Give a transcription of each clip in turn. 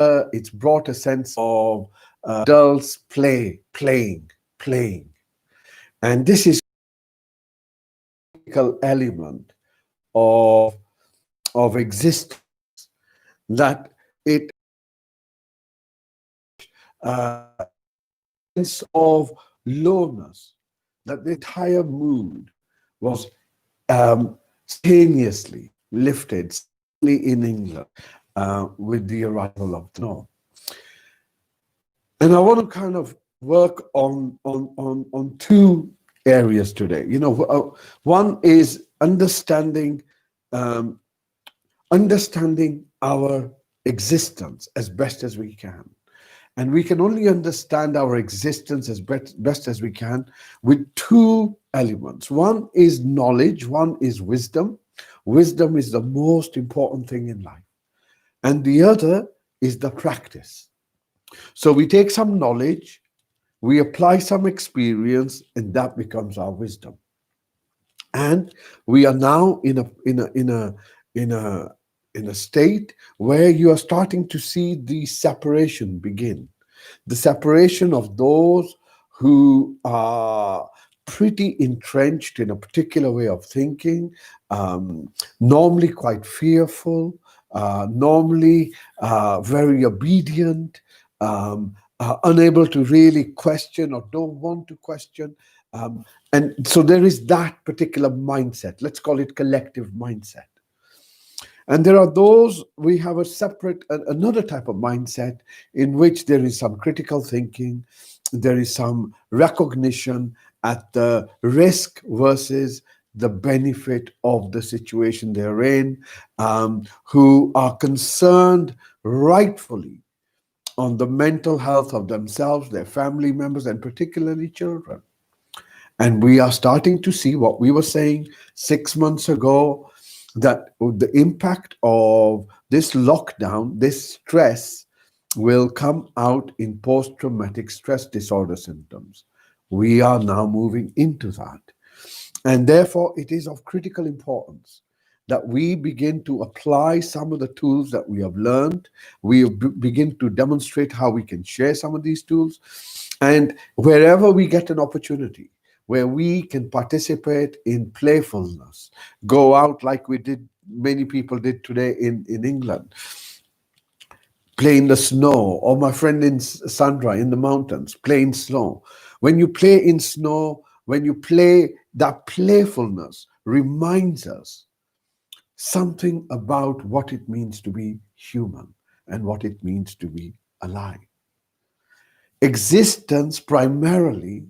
it's brought a sense of adults playing. And this is a critical element of, existence, that it sense of lowness, that the entire mood was simultaneously lifted, certainly in England, with the arrival of the snow. And I want to kind of work on two areas today. One is um, understanding our existence as best as we can. And we can only understand our existence as best as we can with two elements. One is knowledge, one is wisdom. Wisdom is the most important thing in life. And the other is the practice. So we take some knowledge, we apply some experience, and that becomes our wisdom. And we are now in a state where you are starting to see the separation begin. The separation of those who are pretty entrenched in a particular way of thinking, normally quite fearful, normally very obedient, unable to really question or don't want to question. And so there is that particular mindset. Let's call it collective mindset. And there are those, we have a separate, another type of mindset in which there is some critical thinking, there is some recognition at the risk versus the benefit of the situation they're in, who are concerned rightfully on the mental health of themselves, their family members, and particularly children. And we are starting to see what we were saying 6 months ago, that the impact of this lockdown, this stress, will come out in post-traumatic stress disorder symptoms. We are now moving into that. And therefore, it is of critical importance that we begin to apply some of the tools that we have learned. We begin to demonstrate how we can share some of these tools. And wherever we get an opportunity, where we can participate in playfulness, go out like many people did today in England, play in the snow, or my friend in Sandra in the mountains, play in snow. When you play in snow, when you play, that playfulness reminds us something about what it means to be human and what it means to be alive. Existence primarily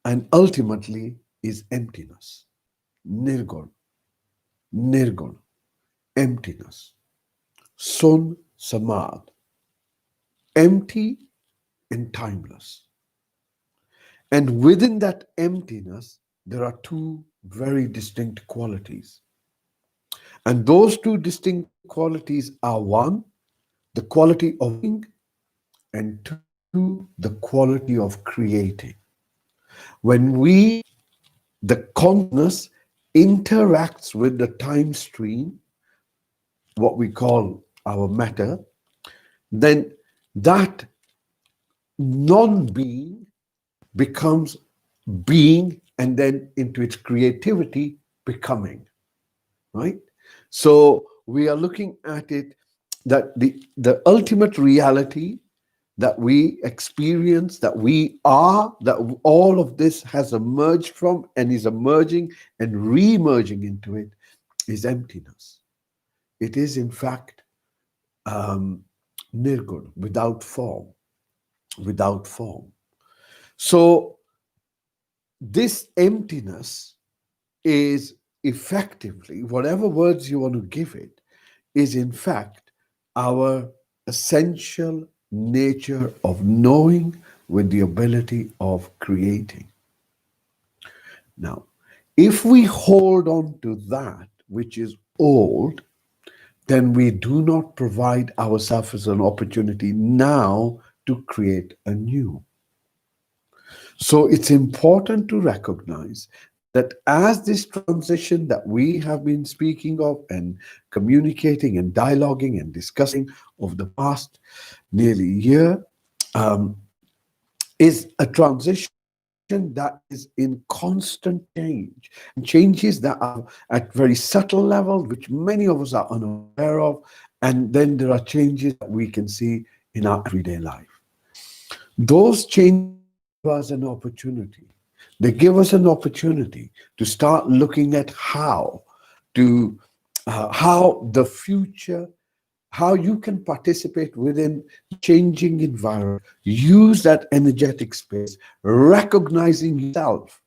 and ultimately is emptiness. Nirgun, nirgun, emptiness. Sun samad, empty and timeless. And within that emptiness, there are two very distinct qualities. And those two distinct qualities are, one, the quality of being, and two, the quality of creating. When the consciousness interacts with the time stream, what we call our matter, then that non-being becomes being, and then into its creativity, becoming, right? So we are looking at it that the ultimate reality that we experience, that we are, that all of this has emerged from and is emerging and re-emerging into it, is emptiness. It is, in fact, nirgun, without form, without form. So this emptiness is effectively, whatever words you want to give it, is in fact our essential nature of knowing with the ability of creating. Now, if we hold on to that which is old, then we do not provide ourselves as an opportunity now to create a new. So it's important to recognize that as this transition that we have been speaking of and communicating and dialoguing and discussing over the past nearly year, um, is a transition that is in constant change, and changes that are at very subtle levels, which many of us are unaware of. And then there are changes that we can see in our everyday life. Those changes give us an opportunity. They give us an opportunity to start looking at to how the future, how you can participate within changing environment. Use that energetic space, recognizing yourself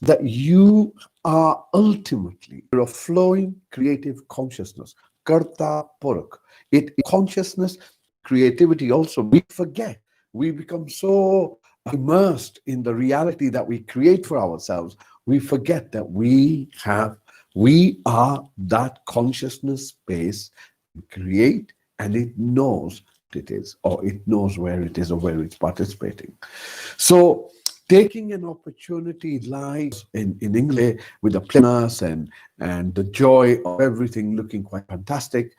that you are ultimately a flowing creative consciousness. Karta Purak. It is consciousness, creativity also. We forget. We become so immersed in the reality that we create for ourselves. We forget that we are that consciousness space, create, and it knows what it is, or it knows where it is, or where it's participating. So taking an opportunity lies in English with the playfulness and the joy of everything looking quite fantastic.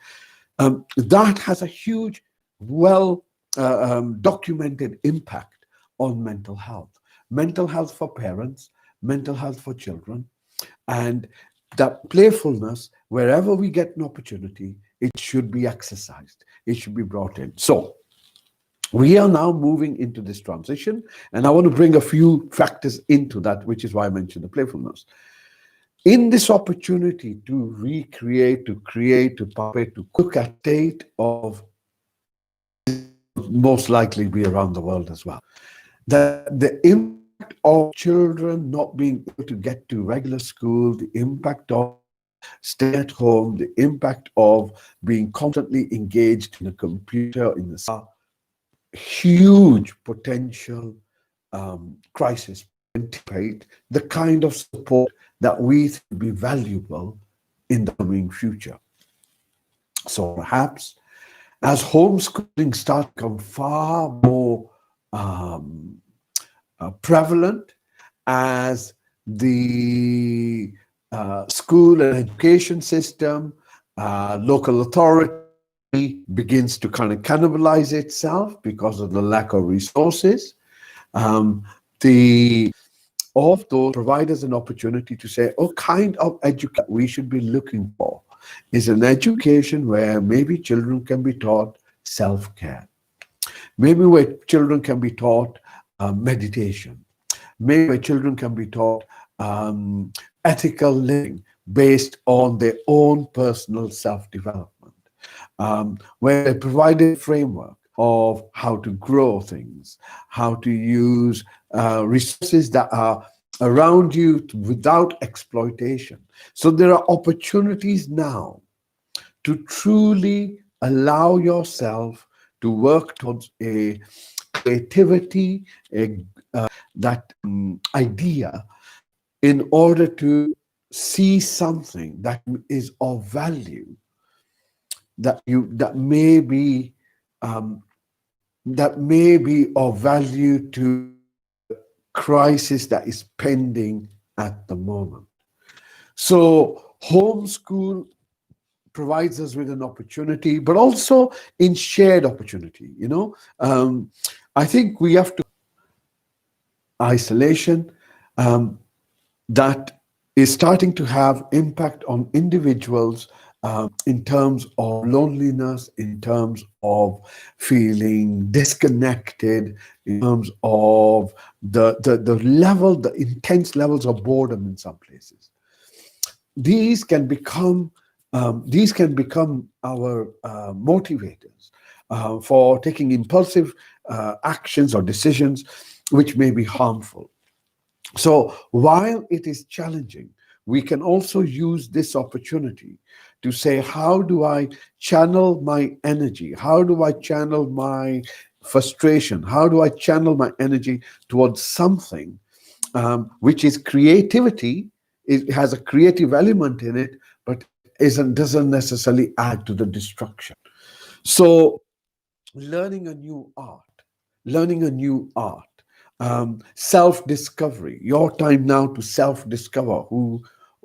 That has a huge, well documented impact on mental health for parents, mental health for children, and that playfulness, wherever we get an opportunity, it should be exercised, it should be brought in. So we are now moving into this transition, and I want to bring a few factors into that, which is why I mentioned the playfulness. In this opportunity to recreate, to create, to puppet, to cook a state of, most likely be around the world as well, that the impact of children not being able to get to regular school, the impact of staying at home, the impact of being constantly engaged in a computer, in the huge potential crisis. Anticipate the kind of support that we think will be valuable in the coming future. So perhaps as homeschooling starts to become far more um, prevalent, as the school and education system, local authority begins to kind of cannibalize itself because of the lack of resources, the all of those provide us an opportunity to say, oh, kind of education we should be looking for is an education where maybe children can be taught self-care, maybe where children can be taught meditation, maybe where children can be taught ethical living based on their own personal self-development, where they provided a framework of how to grow things, how to use resources that are around you without exploitation. So there are opportunities now to truly allow yourself to work towards a creativity, that idea, in order to see something that is of value, that may be um, of value to the crisis that is pending at the moment. So homeschool provides us with an opportunity, but also in shared opportunity. I think we have to isolation that is starting to have impact on individuals, in terms of loneliness, in terms of feeling disconnected, in terms of the intense levels of boredom in some places. These can become our motivators for taking impulsive actions or decisions which may be harmful. So while it is challenging, we can also use this opportunity to say, how do I channel my energy? How do I channel my frustration? How do I channel my energy towards something which is creativity? It has a creative element in it, but doesn't necessarily add to the destruction. So learning a new art, learning a new art, self-discovery, your time now to self-discover who,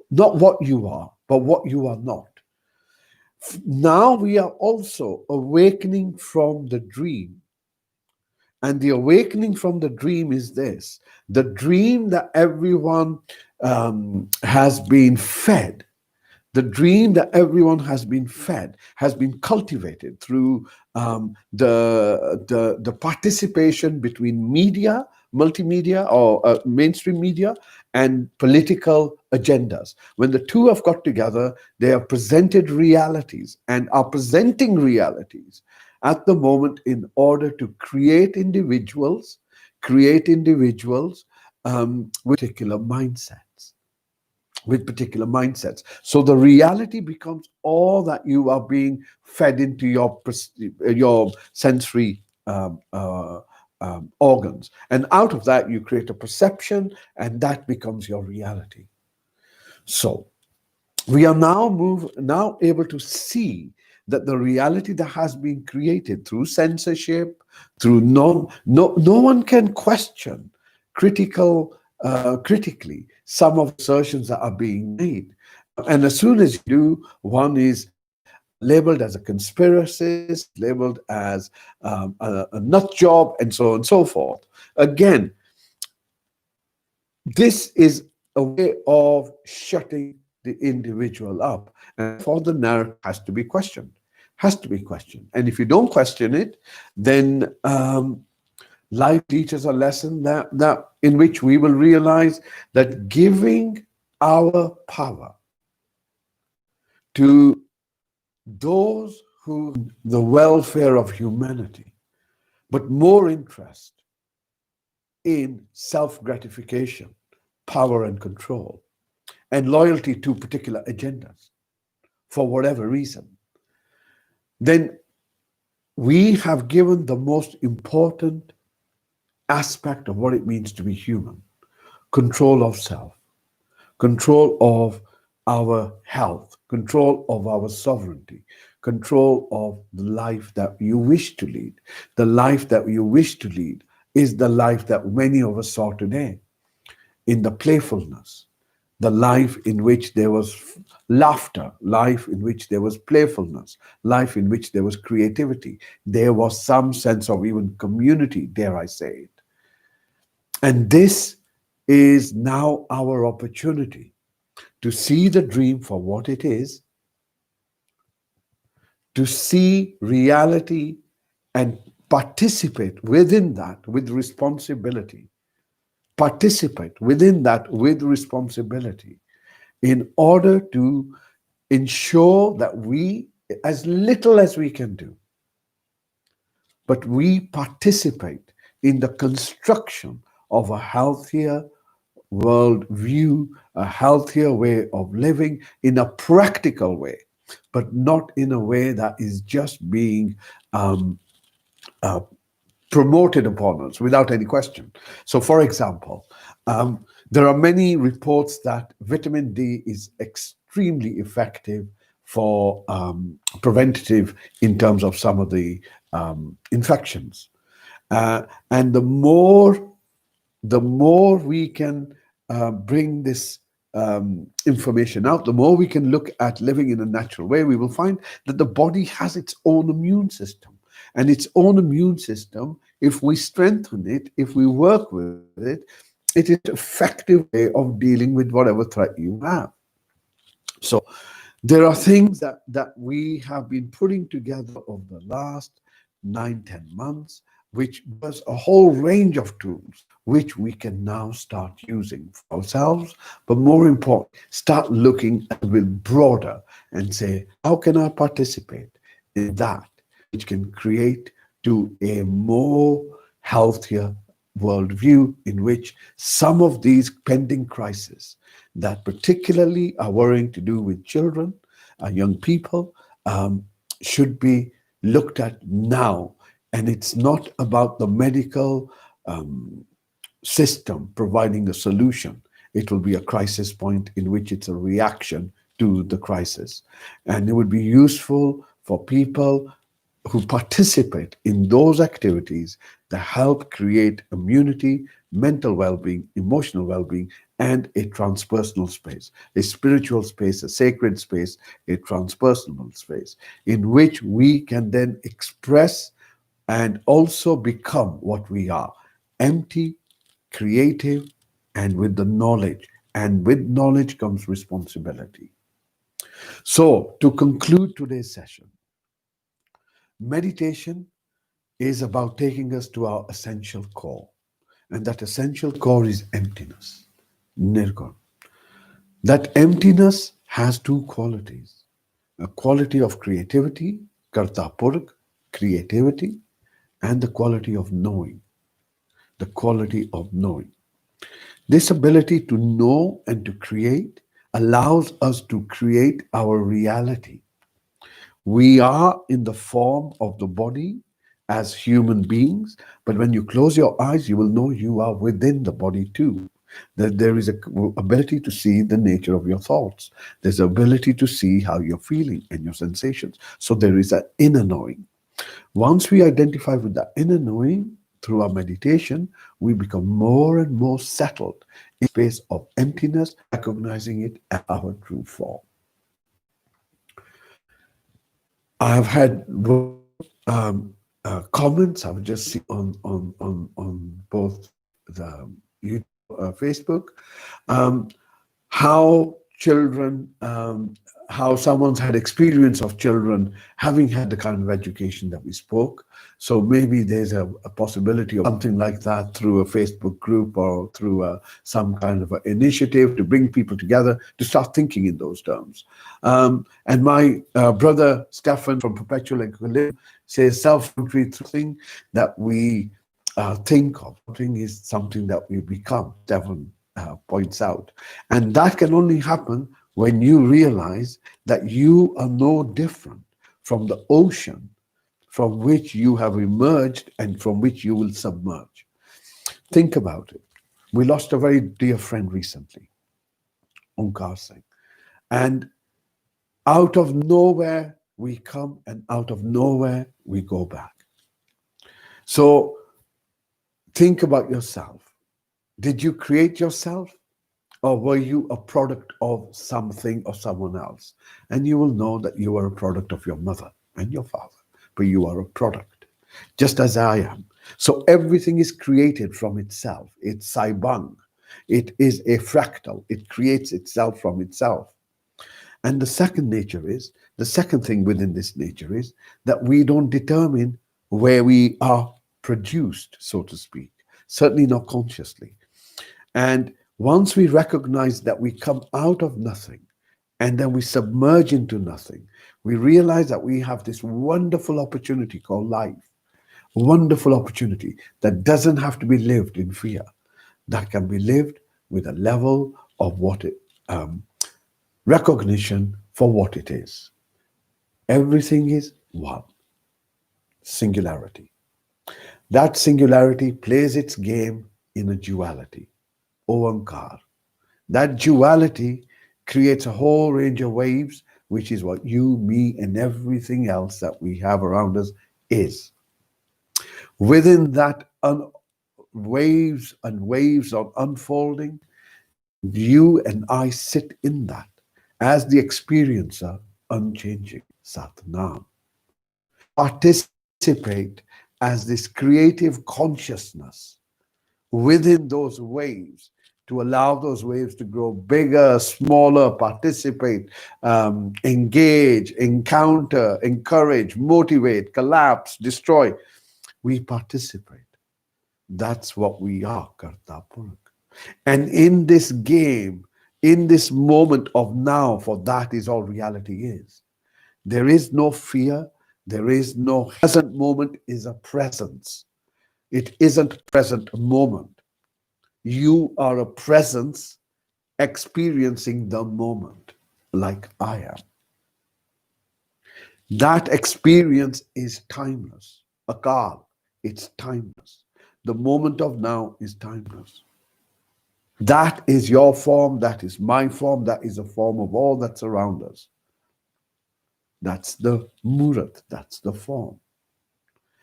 not what you are, but what you are not. Now we are also awakening from the dream. And the awakening from the dream is this: the dream that everyone has been fed, the dream that everyone has been cultivated through the participation between media, multimedia, or mainstream media, and political agendas. When the two have got together, they have presented realities and are presenting realities at the moment in order to create individuals with particular mindsets. So the reality becomes all that you are being fed into your sensory organs, and out of that you create a perception, and that becomes your reality. So we are now able to see that the reality that has been created through censorship, through no one can question critically some of the assertions that are being made. And as soon as you do, one is labeled as a conspiracist, labeled as a nut job, and so on and so forth. Again, this is a way of shutting the individual up, and therefore the narrative has to be questioned. Has to be questioned, and if you don't question it, then life teaches a lesson that in which we will realize that giving our power to those who the welfare of humanity, but more interest in self-gratification, power and control, and loyalty to particular agendas for whatever reason, then we have given the most important aspect of what it means to be human: control of self, control of our health, control of our sovereignty, control of the life that you wish to lead. The life that you wish to lead is the life that many of us saw today, in the playfulness, the life in which there was laughter, life in which there was playfulness, life in which there was creativity. There was some sense of even community, dare I say it. And this is now our opportunity to see the dream for what it is, to see reality and participate within that with responsibility. Participate within that with responsibility in order to ensure that we, as little as we can do, but we participate in the construction of a healthier world view, a healthier way of living in a practical way, but not in a way that is just being um, uh, promoted upon us without any question. So, for example, there are many reports that vitamin D is extremely effective for preventative in terms of some of the infections. And the more we can bring this information out, the more we can look at living in a natural way, we will find that the body has its own immune system. And its own immune system, if we strengthen it, if we work with it, it is an effective way of dealing with whatever threat you have. So there are things that we have been putting together over the last 9, 10 months, which was a whole range of tools which we can now start using for ourselves, but more important, start looking a bit broader and say, how can I participate in that which can create to a more healthier worldview in which some of these pending crises that particularly are worrying to do with children, young people, should be looked at now. And it's not about the medical system providing a solution. It will be a crisis point in which it's a reaction to the crisis. And it would be useful for people who participate in those activities that help create immunity, mental well-being, emotional well-being, and a transpersonal space, a spiritual space, a sacred space, a transpersonal space in which we can then express and also become what we are: empty, creative, and with the knowledge. And with knowledge comes responsibility. So, to conclude today's session, meditation is about taking us to our essential core. And that essential core is emptiness, nirgun. That emptiness has two qualities: a quality of creativity, kartapurk, creativity, and the quality of knowing, the quality of knowing. This ability to know and to create allows us to create our reality. We are in the form of the body as human beings, but when you close your eyes, you will know you are within the body too. That there is a ability to see the nature of your thoughts. There's ability to see how you're feeling and your sensations. So there is an inner knowing. Once we identify with the inner knowing through our meditation, we become more and more settled in space of emptiness, recognizing it as our true form. I've had wonderful comments. I've just seen on both the YouTube, Facebook, um, how children, how someone's had experience of children having had the kind of education that we spoke. So maybe there's a possibility of something like that through a Facebook group or through some kind of an initiative to bring people together to start thinking in those terms. And my brother Stefan from Perpetual Equilibrium says self-entry thing that we think of. Something is something that we become. Stefan points out. And that can only happen when you realize that you are no different from the ocean from which you have emerged and from which you will submerge. Think about it. We lost a very dear friend recently, Onkar Singh. And out of nowhere we come and out of nowhere we go back. So think about yourself. Did you create yourself? Or were you a product of something or someone else? And you will know that you are a product of your mother and your father, but you are a product, just as I am. So everything is created from itself. It's saibang. It is a fractal. It creates itself from itself. And the second thing within this nature is that we don't determine where we are produced, so to speak, certainly not consciously. And once we recognize that we come out of nothing and then we submerge into nothing, we realize that we have this wonderful opportunity called life, wonderful opportunity that doesn't have to be lived in fear, that can be lived with a level of recognition for what it is. Everything is one, singularity. That singularity plays its game in a duality, Oankar. That duality creates a whole range of waves, which is what you, me, and everything else that we have around us is. Within that waves and waves of unfolding, you and I sit in that as the experiencer, unchanging Satnam. Participate as this creative consciousness within those waves, to allow those waves to grow bigger, smaller, participate, engage, encounter, encourage, motivate, collapse, destroy. We participate. That's what we are, Karta Purak. And in this game, in this moment of now, for that is all reality is. There is no fear. There is no present moment is a presence. It isn't present moment. You are a presence experiencing the moment like I am. That experience is timeless. Akal, it's timeless. The moment of now is timeless. That is your form, that is my form, that is a form of all that's around us. That's the murat, that's the form.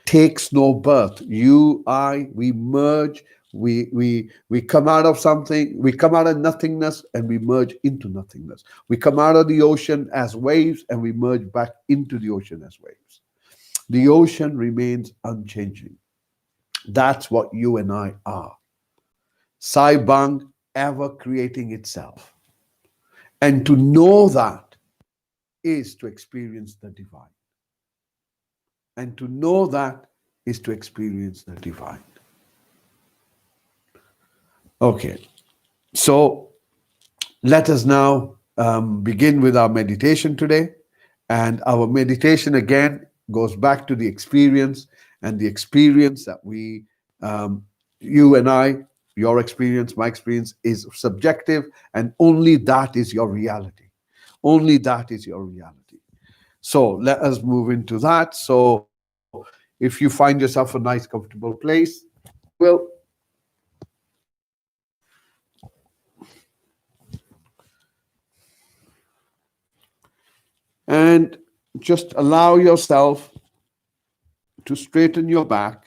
Takes no birth. You, I, we merge We come out of something, we come out of nothingness and we merge into nothingness. We come out of the ocean as waves and we merge back into the ocean as waves. The ocean remains unchanging. That's what you and I are. Sai Bang, ever creating itself. And to know that is to experience the divine. And to know that is to experience the divine. Okay, so let us now begin with our meditation today. And our meditation again goes back to the experience, and the experience that you and I, your experience, my experience is subjective, and only that is your reality. Only that is your reality. So let us move into that. So if you find yourself a nice, comfortable place, you will. And just allow yourself to straighten your back.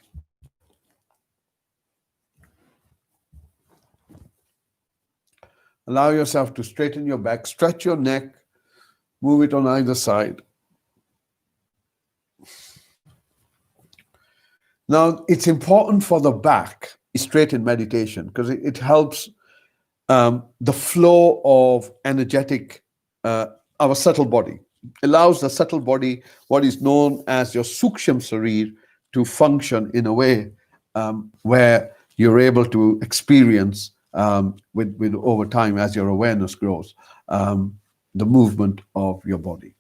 Allow yourself to straighten your back, stretch your neck, move it on either side. Now, it's important for the back straight in meditation because it helps the flow of energetic, our subtle body. Allows the subtle body, what is known as your suksham sarir, to function in a way where you're able to experience with over time as your awareness grows the movement of your body,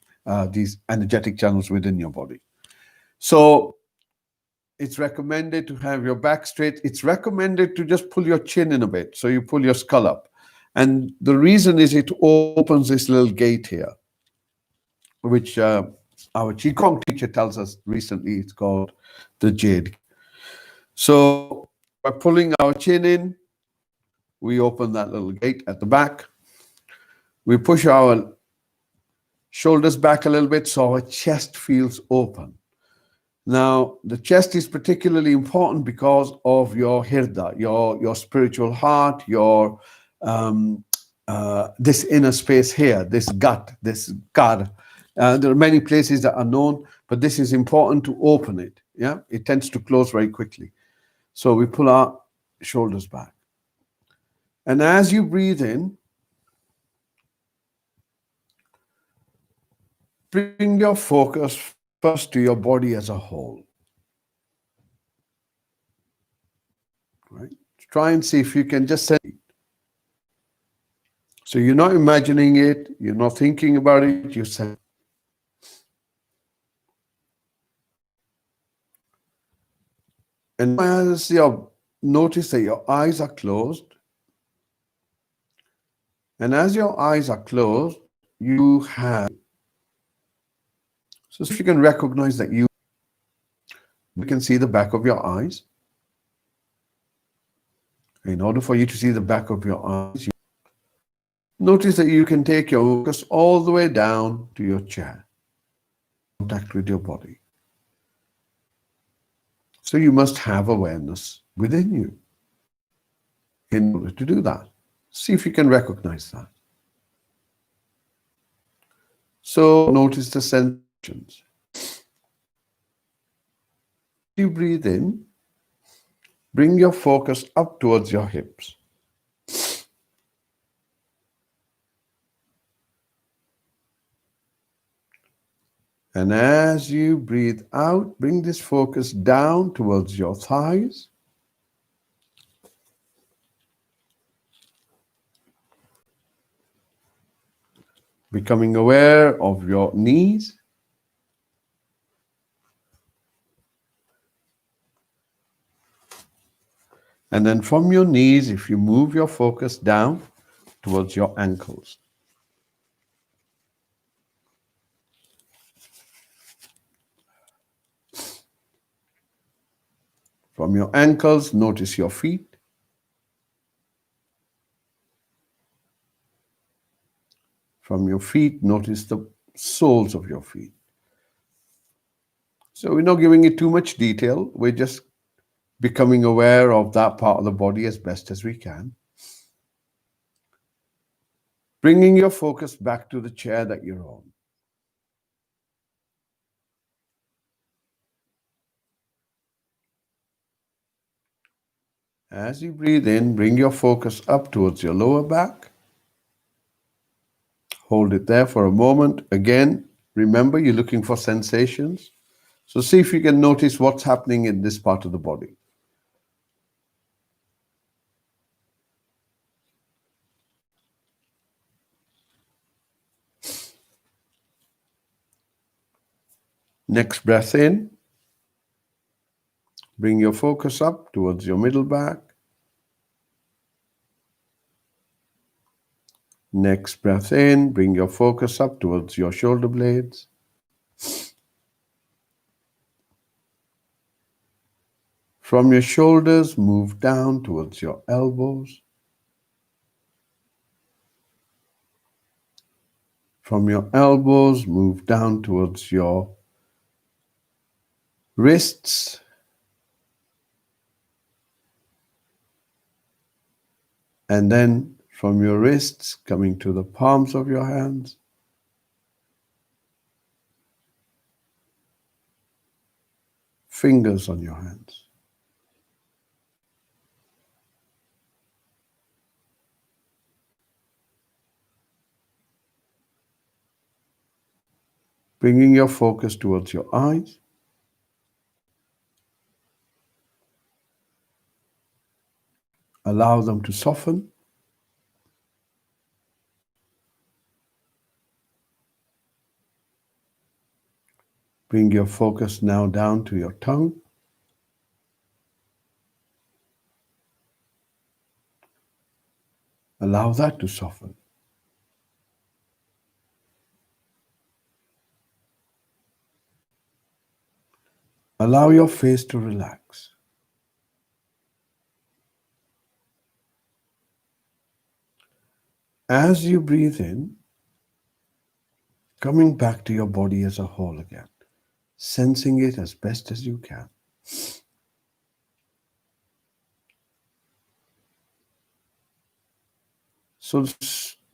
these energetic channels within your body. So it's recommended to have your back straight. It's recommended to just pull your chin in a bit. So you pull your skull up. And the reason is it opens this little gate here, which our Qigong teacher tells us recently, it's called the jade. So by pulling our chin in, we open that little gate at the back. We push our shoulders back a little bit so our chest feels open. Now, the chest is particularly important because of your hirda, your spiritual heart, your this inner space here, this gut, this kar. There are many places that are known, but this is important to open it. Yeah, it tends to close very quickly. So we pull our shoulders back. And as you breathe in, bring your focus first to your body as a whole. Right? Try and see if you can just sense it. So you're not imagining it, you're not thinking about it, you sense. And as you notice that your eyes are closed, and as your eyes are closed, you have. So if you can recognize that you can see the back of your eyes. In order for you to see the back of your eyes, notice that you can take your focus all the way down to your chair, contact with your body. So you must have awareness within you in order to do that. See if you can recognize that. So notice the sensations. You breathe in, bring your focus up towards your hips. And as you breathe out, bring this focus down towards your thighs. Becoming aware of your knees. And then from your knees, if you move your focus down towards your ankles. From your ankles, notice your feet. From your feet, notice the soles of your feet. So we're not giving it too much detail. We're just becoming aware of that part of the body as best as we can, bringing your focus back to the chair that you're on. As you breathe in, bring your focus up towards your lower back. Hold it there for a moment. Again, remember you're looking for sensations. So see if you can notice what's happening in this part of the body. Next breath in. Bring your focus up towards your middle back. Next breath in. Bring your focus up towards your shoulder blades. From your shoulders, move down towards your elbows. From your elbows, move down towards your wrists. And then from your wrists, coming to the palms of your hands. Fingers on your hands. Bringing your focus towards your eyes. Allow them to soften. Bring your focus now down to your tongue. Allow that to soften. Allow your face to relax. As you breathe in, coming back to your body as a whole again, sensing it as best as you can. So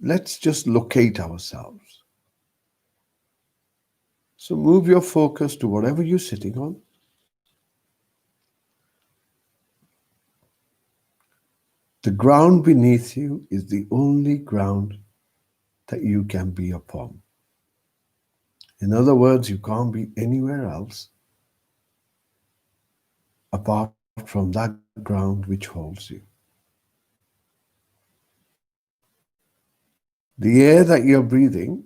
let's just locate ourselves. So move your focus to whatever you're sitting on. The ground beneath you is the only ground that you can be upon. In other words, you can't be anywhere else apart from that ground which holds you. The air that you're breathing,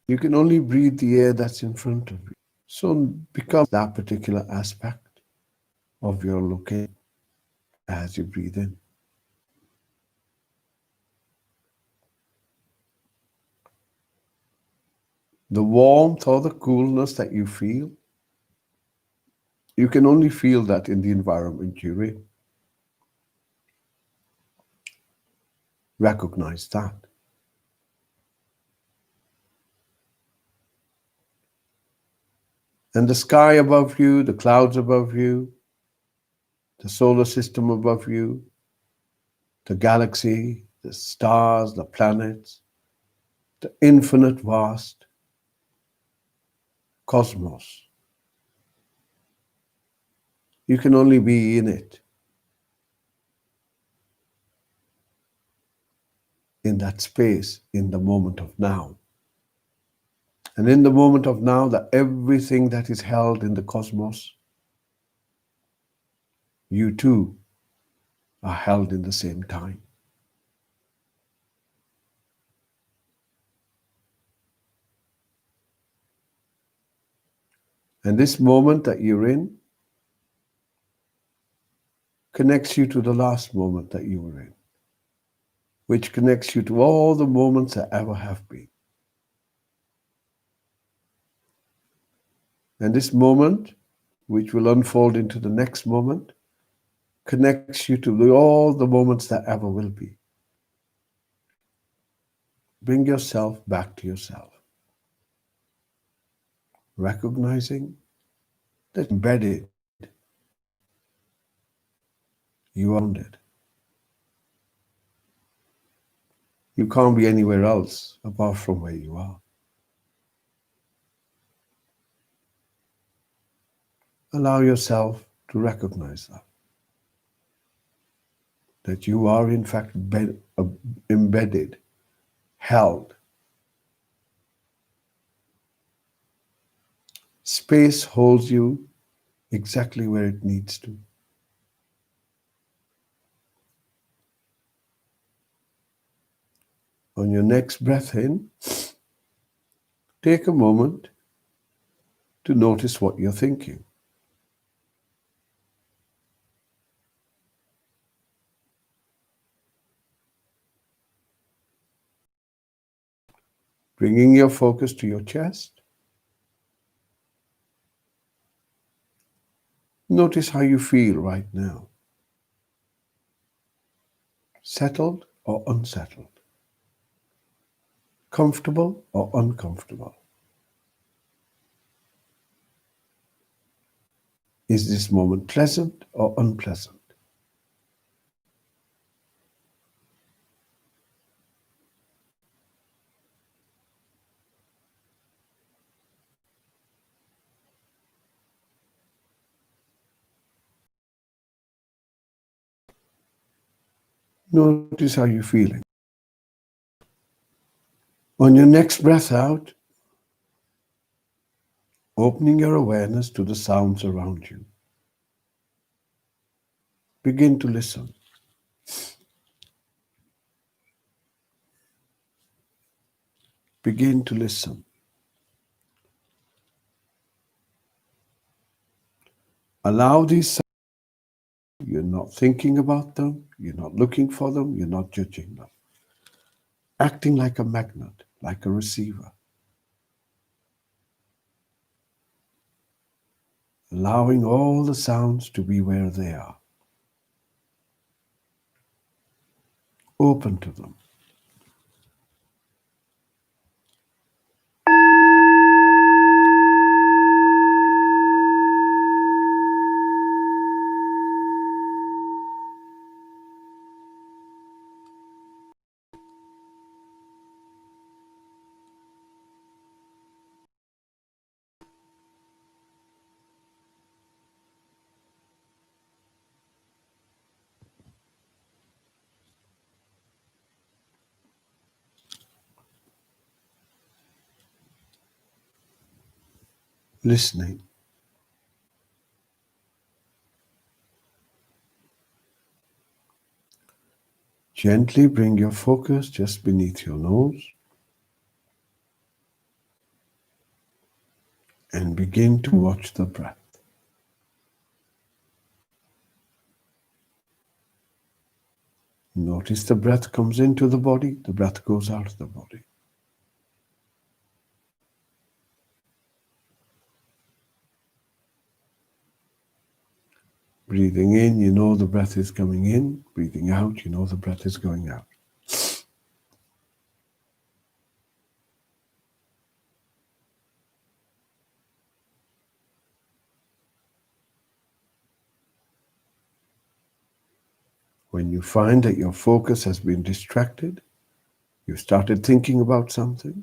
you can only breathe the air that's in front of you. So become that particular aspect of your location as you breathe in. The warmth or the coolness that you feel, you can only feel that in the environment you're in. Recognize that. And the sky above you, the clouds above you, the solar system above you, the galaxy, the stars, the planets, the infinite vast cosmos. You can only be in it, in that space, in the moment of now. And in the moment of now, that everything that is held in the cosmos, you too are held in the same time. And this moment that you're in connects you to the last moment that you were in, which connects you to all the moments that ever have been. And this moment, which will unfold into the next moment, connects you to all the moments that ever will be. Bring yourself back to yourself, recognizing that you are embedded, you are grounded. You can't be anywhere else apart from where you are. Allow yourself to recognize that you are in fact embedded, held. Space holds you exactly where it needs to. On your next breath in, take a moment to notice what you're thinking. Bringing your focus to your chest, notice how you feel right now. Settled or unsettled? Comfortable or uncomfortable? Is this moment pleasant or unpleasant? Notice how you're feeling. On your next breath out, opening your awareness to the sounds around you. Begin to listen. Begin to listen. Allow these sounds. You're not thinking about them. You're not looking for them. You're not judging them. Acting like a magnet, like a receiver. Allowing all the sounds to be where they are. Open to them. Listening. Gently bring your focus just beneath your nose and begin to watch the breath. Notice the breath comes into the body, the breath goes out of the body. Breathing in, you know the breath is coming in. Breathing out, you know the breath is going out. When you find that your focus has been distracted, you started thinking about something,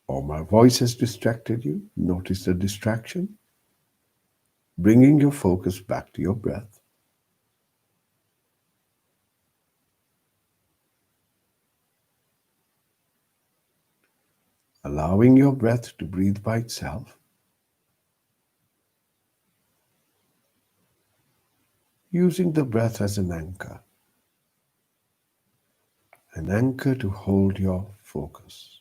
or my voice has distracted you, notice the distraction, bringing your focus back to your breath. Allowing your breath to breathe by itself, using the breath as an anchor to hold your focus.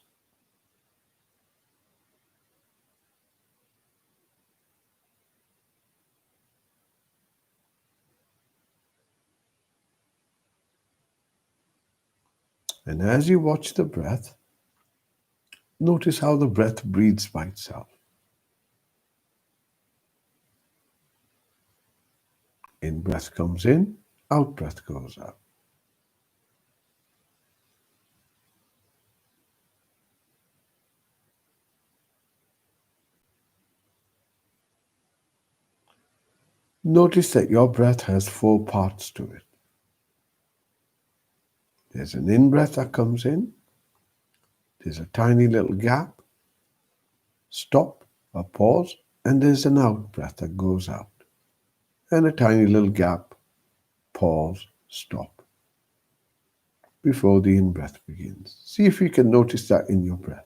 And as you watch the breath, notice how the breath breathes by itself. In breath comes in, out breath goes out. Notice that your breath has four parts to it. There's an in breath that comes in, there's a tiny little gap, stop, a pause, and there's an out breath that goes out, and a tiny little gap, pause, stop, before the in breath begins. See if you can notice that in your breath.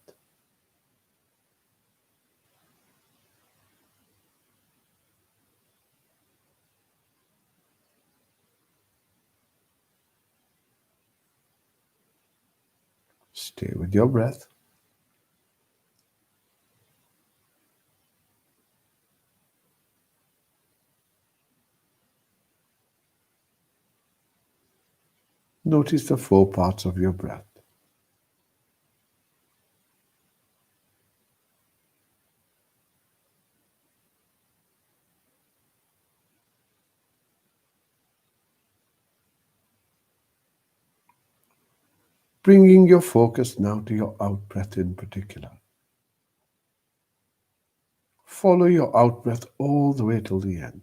Stay with your breath. Notice the four parts of your breath. Bringing your focus now to your out breath in particular. Follow your out breath all the way till the end.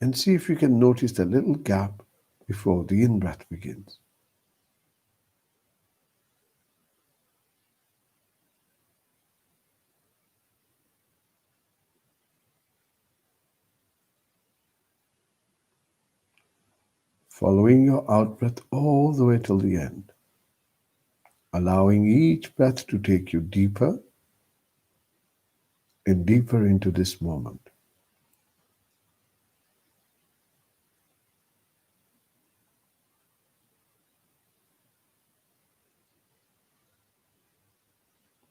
And see if you can notice the little gap before the in breath begins. Following your out breath all the way till the end. Allowing each breath to take you deeper and deeper into this moment.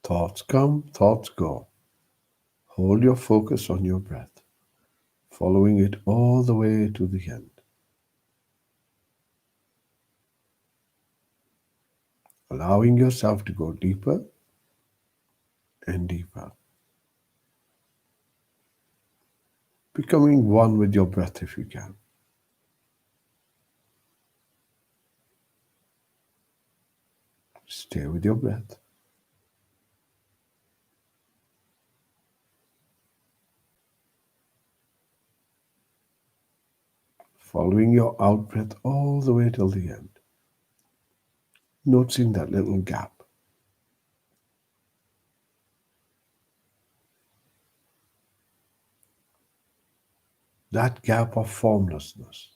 Thoughts come, thoughts go. Hold your focus on your breath, following it all the way to the end. Allowing yourself to go deeper and deeper. Becoming one with your breath if you can. Stay with your breath. Following your out breath all the way till the end. Noticing that little gap. That gap of formlessness.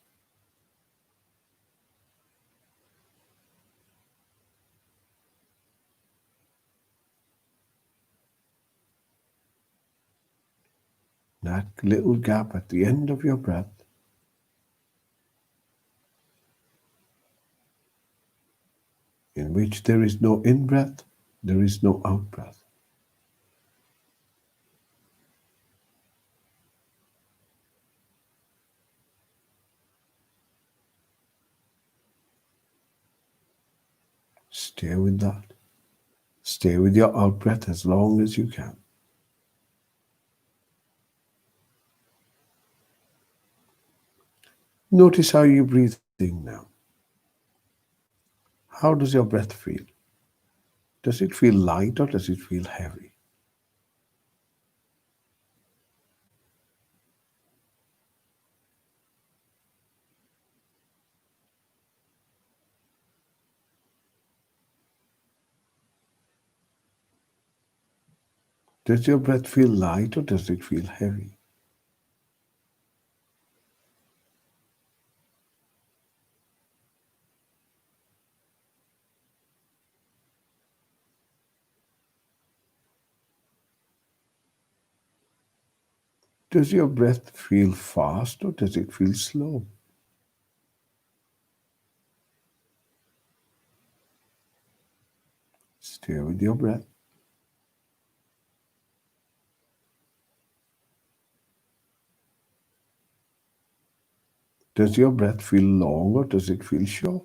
That little gap at the end of your breath, in which there is no in breath, there is no out breath. Stay with that. Stay with your out breath as long as you can. Notice how you're breathing now. How does your breath feel? Does it feel light or does it feel heavy? Does your breath feel light or does it feel heavy? Does your breath feel fast or does it feel slow? Stay with your breath. Does your breath feel long or does it feel short?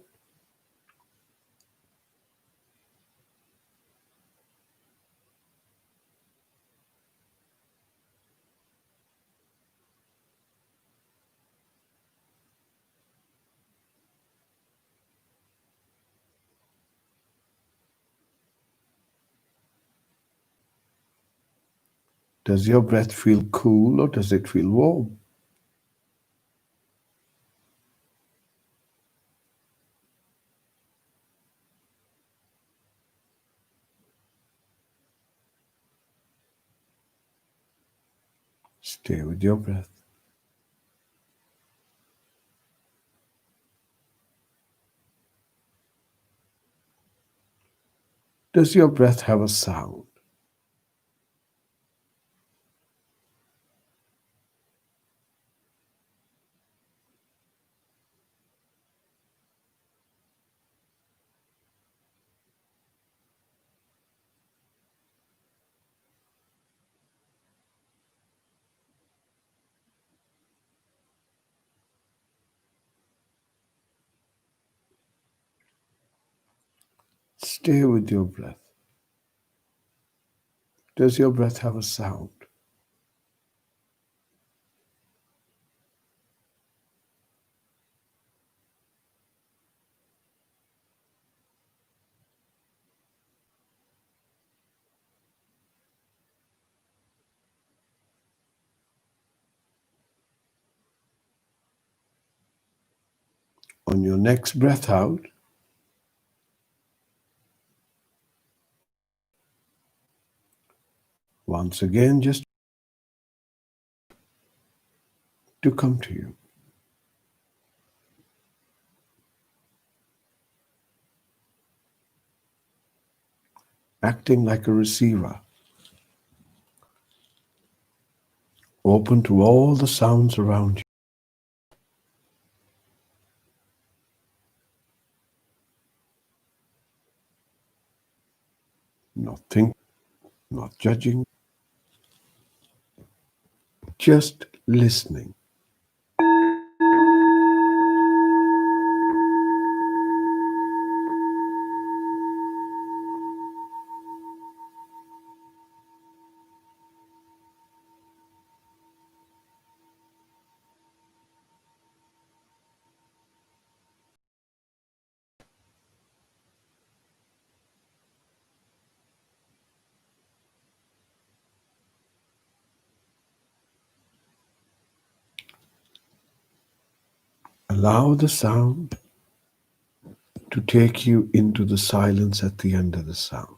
Does your breath feel cool or does it feel warm? Stay with your breath. Does your breath have a sound? Stay with your breath. Does your breath have a sound? On your next breath out, once again, just to come to you, acting like a receiver, open to all the sounds around you, not thinking, not judging, just listening. Allow the sound to take you into the silence at the end of the sound.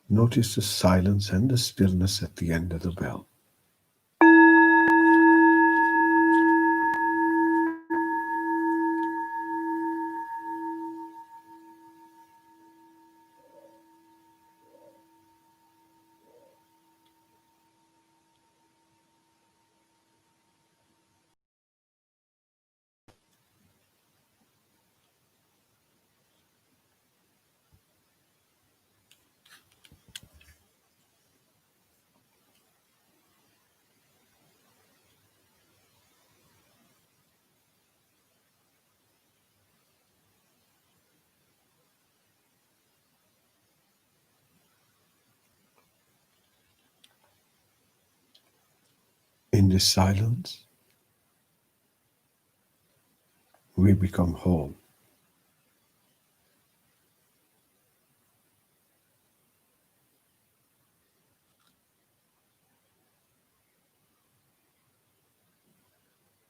Notice the silence and the stillness at the end of the bell. In this silence, we become whole.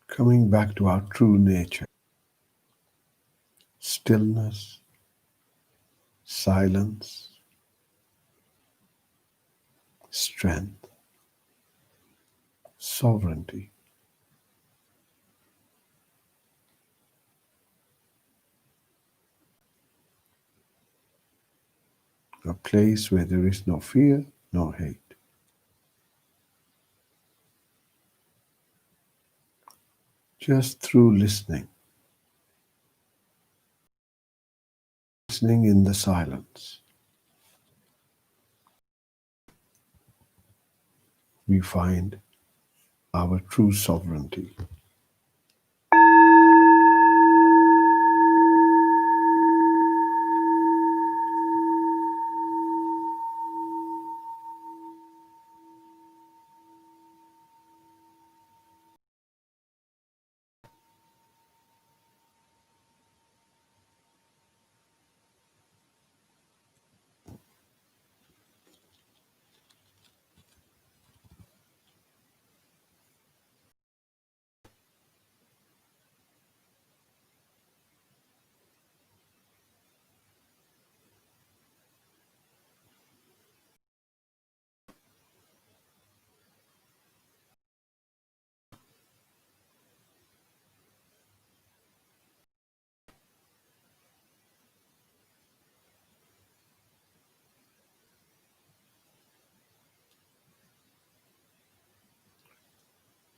Coming back to our true nature, stillness, silence, strength, sovereignty. a place where there is no fear, no hate. Just through listening in the silence, we find our true sovereignty.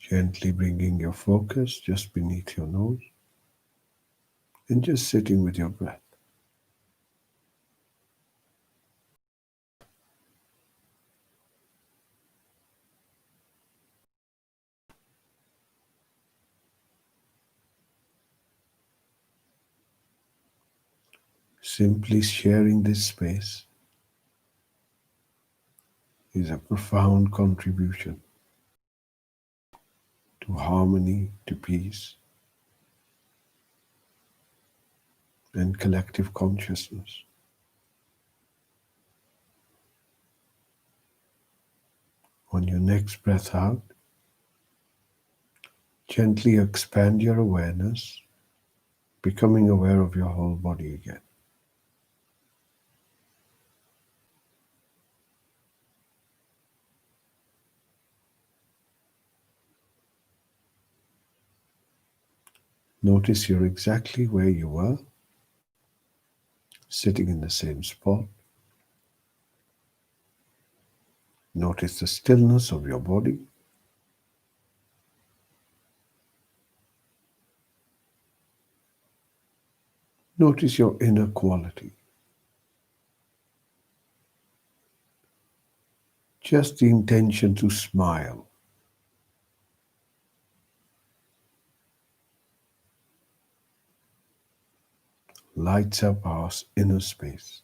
Gently bringing your focus just beneath your nose and just sitting with your breath. Simply sharing this space is a profound contribution to harmony, to peace, and collective consciousness. On your next breath out, gently expand your awareness, becoming aware of your whole body again. Notice you're exactly where you were, sitting in the same spot. Notice the stillness of your body. Notice your inner quality. Just the intention to smile lights up our inner space.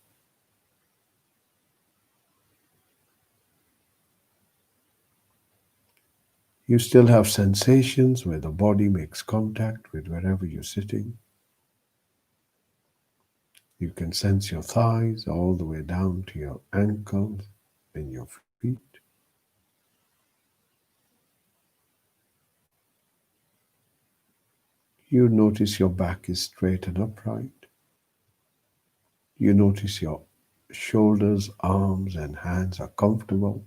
You still have sensations where the body makes contact with wherever you're sitting. You can sense your thighs all the way down to your ankles and your feet. You notice your back is straight and upright. You notice your shoulders, arms, and hands are comfortable,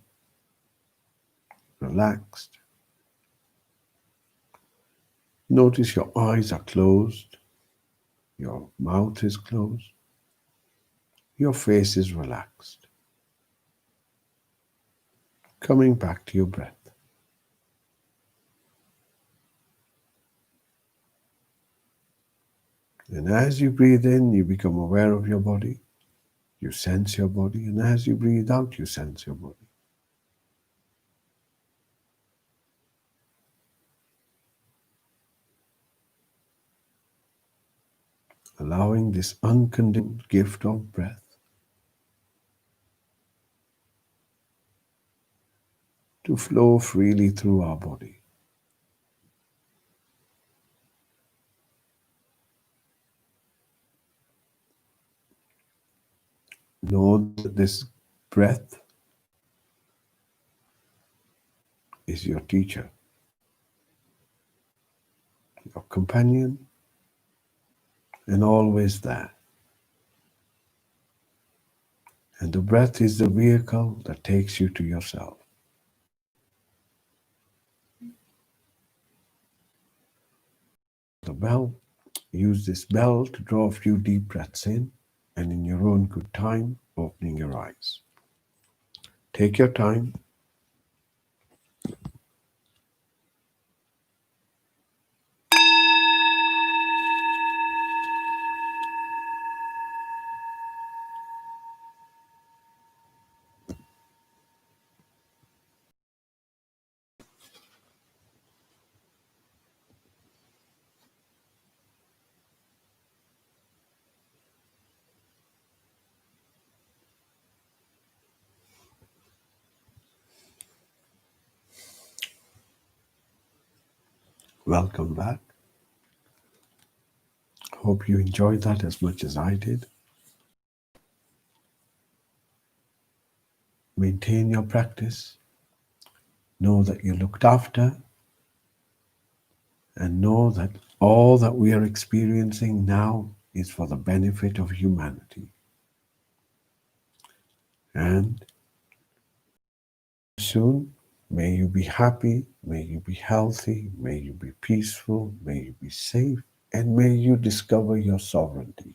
relaxed. Notice your eyes are closed, your mouth is closed, your face is relaxed. Coming back to your breath. And as you breathe in, you become aware of your body. You sense your body. And as you breathe out, you sense your body. Allowing this unconditioned gift of breath to flow freely through our body. Know that this breath is your teacher, your companion, and always there. And the breath is the vehicle that takes you to yourself. The bell, use this bell to draw a few deep breaths in and in your own good time, opening your eyes. Take your time. Welcome back. Hope you enjoyed that as much as I did. Maintain your practice. Know that you're looked after, and know that all that we are experiencing now is for the benefit of humanity. And soon, may you be happy, may you be healthy, may you be peaceful, may you be safe, and may you discover your sovereignty.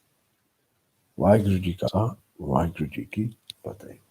Waheguru Ji Ka Khalsa, Waheguru Ji Ki Fateh.